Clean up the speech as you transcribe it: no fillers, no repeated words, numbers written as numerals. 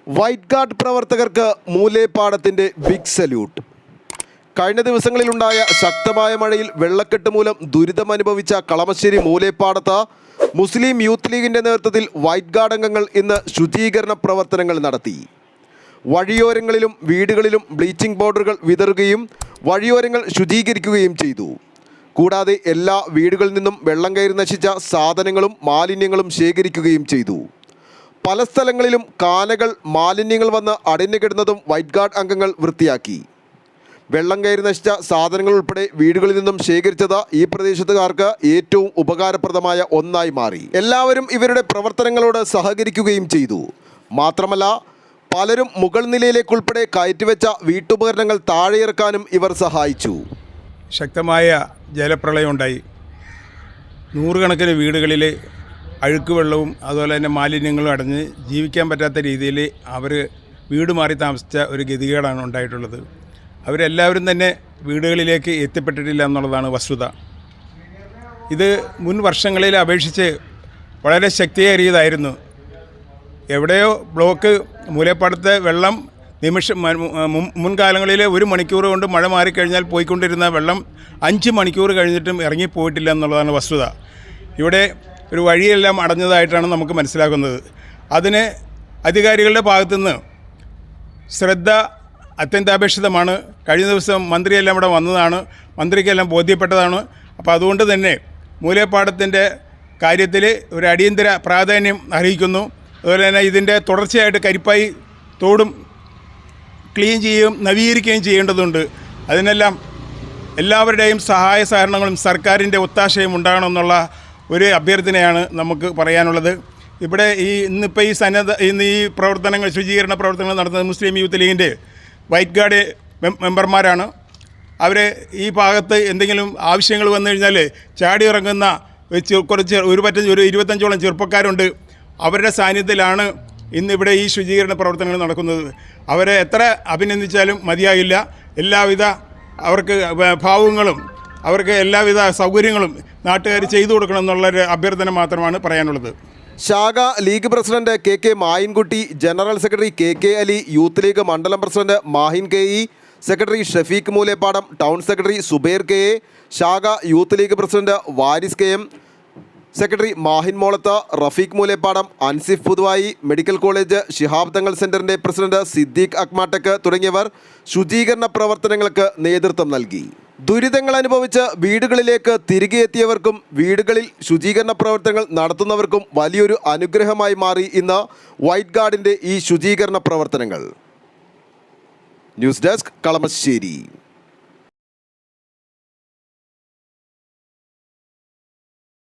White guard പ്രവർത്തകർക്ക് മൂലേപ്പാടത്തിൻ്റെ big salute. കഴിഞ്ഞ ദിവസങ്ങളിലുണ്ടായ ശക്തമായ മഴയിൽ വെള്ളക്കെട്ട് മൂലം ദുരിതമനുഭവിച്ച കളമശ്ശേരി മൂലേപ്പാടത്ത് മുസ്ലിം യൂത്ത് ലീഗിൻ്റെ നേതൃത്വത്തിൽ വൈറ്റ് ഗാർഡ് അംഗങ്ങൾ ഇന്ന് ശുചീകരണ പ്രവർത്തനങ്ങൾ നടത്തി. വഴിയോരങ്ങളിലും വീടുകളിലും ബ്ലീച്ചിങ് പൗഡറുകൾ വിതറുകയും വഴിയോരങ്ങൾ ശുചീകരിക്കുകയും ചെയ്തു. കൂടാതെ എല്ലാ വീടുകളിൽ നിന്നും വെള്ളം കയറി നശിച്ച സാധനങ്ങളും മാലിന്യങ്ങളും ശേഖരിക്കുകയും ചെയ്തു. പല സ്ഥലങ്ങളിലും കാനകൾ മാലിന്യങ്ങൾ വന്ന് അടിഞ്ഞുകിടന്നതും വൈറ്റ് ഗാർഡ് അംഗങ്ങൾ വൃത്തിയാക്കി. വെള്ളം കയറി നശിച്ച സാധനങ്ങൾ ഉൾപ്പെടെ വീടുകളിൽ നിന്നും ശേഖരിച്ചത് ഈ പ്രദേശത്തുകാർക്ക് ഏറ്റവും ഉപകാരപ്രദമായ ഒന്നായി മാറി. എല്ലാവരും ഇവരുടെ പ്രവർത്തനങ്ങളോട് സഹകരിക്കുകയും ചെയ്തു. മാത്രമല്ല പലരും മുകൾ നിലയിലേക്കുൾപ്പെടെ കയറ്റിവെച്ച വീട്ടുപകരണങ്ങൾ താഴെയിറക്കാനും ഇവർ സഹായിച്ചു. ശക്തമായ ജലപ്രളയം ഉണ്ടായി. നൂറുകണക്കിന് വീടുകളിൽ അഴുക്ക് വെള്ളവും അതുപോലെ തന്നെ മാലിന്യങ്ങളും അടഞ്ഞ് ജീവിക്കാൻ പറ്റാത്ത രീതിയിൽ അവർ വീട് മാറി താമസിച്ച ഒരു ഗതികേടാണ് ഉണ്ടായിട്ടുള്ളത്. അവരെല്ലാവരും തന്നെ വീടുകളിലേക്ക് എത്തിപ്പെട്ടിട്ടില്ല എന്നുള്ളതാണ് വസ്തുത. ഇത് മുൻ വർഷങ്ങളിൽ അപേക്ഷിച്ച് വളരെ ശക്തിയേറിയതായിരുന്നു. എവിടെയോ ബ്ലോക്ക് മൂലേപ്പാടത്തെ വെള്ളം മുൻകാലങ്ങളിൽ 1 മണിക്കൂർ കൊണ്ട് മഴ മാറിക്കഴിഞ്ഞാൽ പോയിക്കൊണ്ടിരുന്ന വെള്ളം 5 മണിക്കൂർ കഴിഞ്ഞിട്ടും ഇറങ്ങിപ്പോയിട്ടില്ല എന്നുള്ളതാണ് വസ്തുത. ഇവിടെ ഒരു വഴിയെല്ലാം അടഞ്ഞതായിട്ടാണ് നമുക്ക് മനസ്സിലാക്കുന്നത്. അതിന് അധികാരികളുടെ ഭാഗത്തുനിന്ന് ശ്രദ്ധ അത്യന്താപേക്ഷിതമാണ്. കഴിഞ്ഞ ദിവസം മന്ത്രിയെല്ലാം ഇവിടെ വന്നതാണ്, മന്ത്രിക്കെല്ലാം ബോധ്യപ്പെട്ടതാണ്. അപ്പോൾ അതുകൊണ്ട് തന്നെ മൂലേപ്പാടത്തിൻ്റെ കാര്യത്തിൽ ഒരു അടിയന്തര പ്രാധാന്യം അറിയിക്കുന്നു. അതുപോലെ തന്നെ ഇതിൻ്റെ തുടർച്ചയായിട്ട് കരിപ്പായി തോടും ക്ലീൻ ചെയ്യുകയും നവീകരിക്കുകയും ചെയ്യേണ്ടതുണ്ട്. അതിനെല്ലാം എല്ലാവരുടെയും സഹായ സഹകരണങ്ങളും സർക്കാരിൻ്റെ ഒത്താശയും ഉണ്ടാകണമെന്നുള്ള ഒരു അഭ്യർത്ഥനയാണ് നമുക്ക് പറയാനുള്ളത്. ഇവിടെ ഇന്നിപ്പോൾ ഇന്ന് ഈ പ്രവർത്തനങ്ങൾ ശുചീകരണ പ്രവർത്തനങ്ങൾ നടത്തുന്നത് മുസ്ലിം യൂത്ത് ലീഗിൻ്റെ വൈറ്റ് ഗാർഡ് മെമ്പർമാരാണ്. അവർ ഈ ഭാഗത്ത് എന്തെങ്കിലും ആവശ്യങ്ങൾ വന്നു കഴിഞ്ഞാൽ ചാടി ഇറങ്ങുന്ന കുറച്ച് ഒരു 25ഓളം ചെറുപ്പക്കാരുണ്ട്. അവരുടെ സാന്നിധ്യത്തിലാണ് ഇന്നിവിടെ ഈ ശുചീകരണ പ്രവർത്തനങ്ങൾ നടക്കുന്നത്. അവരെ എത്ര അഭിനന്ദിച്ചാലും മതിയാകില്ല. എല്ലാവിധ അവർക്ക് ഭാവുകങ്ങളും അവർക്ക് എല്ലാവിധ സൗകര്യങ്ങളും നാട്ടുകാർ ചെയ്തു കൊടുക്കണം എന്നുള്ളൊരു അഭ്യർത്ഥന മാത്രമാണ് പറയാനുള്ളത്. ശാഖ league president K Mayinkutty, general secretary K Ali, youth league മണ്ഡലം president Mahin K, secretary Shafeeq Moolepadam, town secretary Subair K, ശാഖ youth league president Varis KM, secretary Mahin Molath, Rafeeq Moolepadam, Ansif Puthuvayi, medical college Shihab Thangal സെൻ്ററിൻ്റെ പ്രസിഡന്റ് സിദ്ദീഖ് അക്മാട്ടക്ക് തുടങ്ങിയവർ ശുചീകരണ പ്രവർത്തനങ്ങൾക്ക് നേതൃത്വം നൽകി. ദുരിതങ്ങൾ അനുഭവിച്ച് വീടുകളിലേക്ക് തിരികെ എത്തിയവർക്കും വീടുകളിൽ ശുചീകരണ പ്രവർത്തനങ്ങൾ നടത്തുന്നവർക്കും വലിയൊരു അനുഗ്രഹമായി മാറി ഇന്ന് വൈറ്റ് ഗാർഡിൻ്റെ ഈ ശുചീകരണ പ്രവർത്തനങ്ങൾ. News desk, Kalamassery.